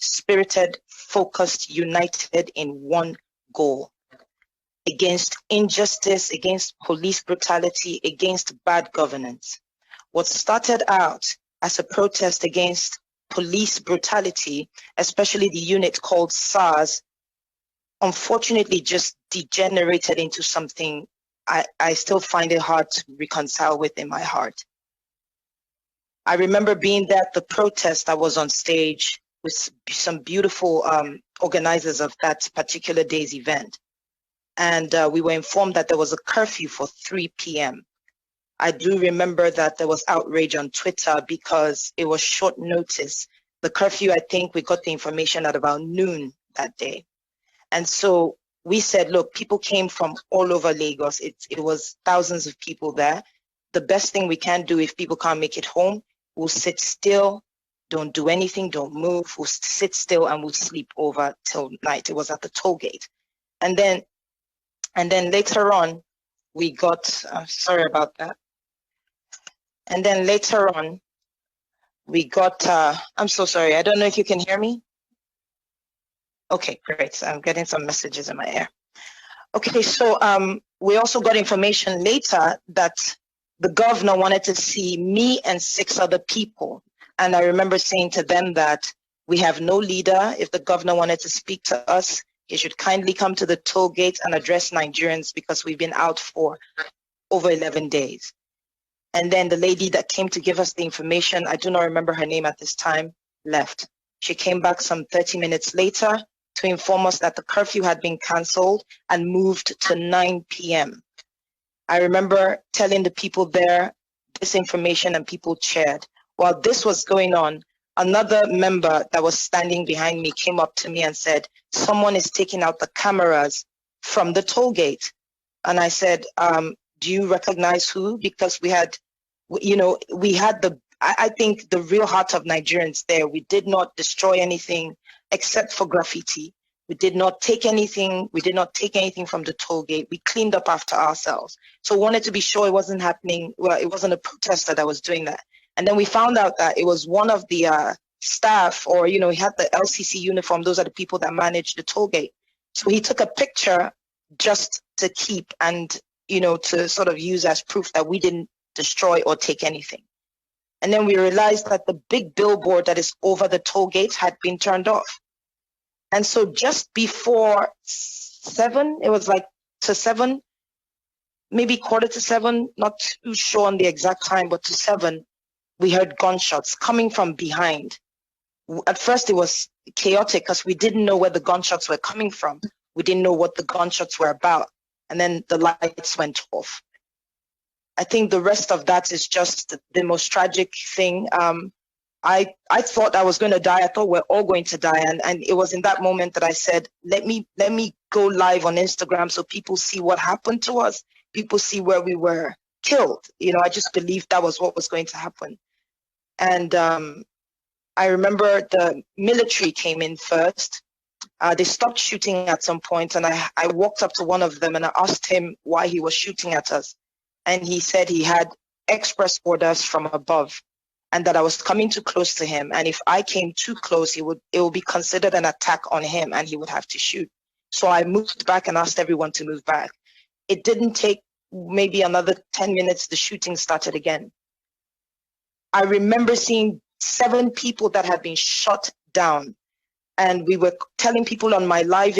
spirited, focused, united in one goal: against injustice, against police brutality, against bad governance. What started out as a protest against police brutality, especially the unit called SARS, unfortunately just degenerated into something I still find it hard to reconcile with in my heart. I remember being there at the protest. I was on stage with some beautiful organizers of that particular day's event. And we were informed that there was a curfew for 3 p.m. I do remember that there was outrage on Twitter because it was short notice. The curfew, I think we got the information at about noon that day. And so we said, look, people came from all over Lagos. It was thousands of people there. The best thing we can do, if people can't make it home, we'll sit still, don't do anything, don't move. We'll sit still and we'll sleep over till night. It was at the toll gate. And then later on, we got, sorry about that. And then later on, we got, I'm so sorry. I don't know if you can hear me. Okay, great. I'm getting some messages in my ear. Okay, so we also got information later that the governor wanted to see me and 6 other people. And I remember saying to them that we have no leader. If the governor wanted to speak to us, he should kindly come to the toll gate and address Nigerians because we've been out for over 11 days. And then the lady that came to give us the information, I do not remember her name at this time, left. She came back some 30 minutes later to inform us that the curfew had been canceled and moved to 9 p.m. I remember telling the people there this information and people cheered. While this was going on, another member that was standing behind me came up to me and said, someone is taking out the cameras from the toll gate. And I said, do you recognize who? Because we had, I think the real heart of Nigerians there. We did not destroy anything except for graffiti. We did not take anything. We did not take anything from the toll gate. We cleaned up after ourselves. So we wanted to be sure it wasn't happening. Well, it wasn't a protester that was doing that. And then we found out that it was one of the staff, or, he had the LCC uniform. Those are the people that manage the toll gate. So he took a picture just to keep and, to sort of use as proof that we didn't destroy or take anything. And then we realized that the big billboard that is over the toll gate had been turned off. And so just before 7, it was like to 7, maybe 6:45, not too sure on the exact time, but to 7, we heard gunshots coming from behind. At first it was chaotic because we didn't know where the gunshots were coming from. We didn't know what the gunshots were about. And then the lights went off. I think the rest of that is just the most tragic thing. I thought I was going to die. I thought we're all going to die. And it was in that moment that I said, let me go live on Instagram so people see what happened to us. People see where we were killed. I just believed that was what was going to happen. And I remember the military came in first. They stopped shooting at some point, and I walked up to one of them and I asked him why he was shooting at us. And he said he had express orders from above and that I was coming too close to him. And if I came too close, it would be considered an attack on him and he would have to shoot. So I moved back and asked everyone to move back. It didn't take maybe another 10 minutes. The shooting started again. I remember seeing 7 people that had been shot down. And we were telling people on my live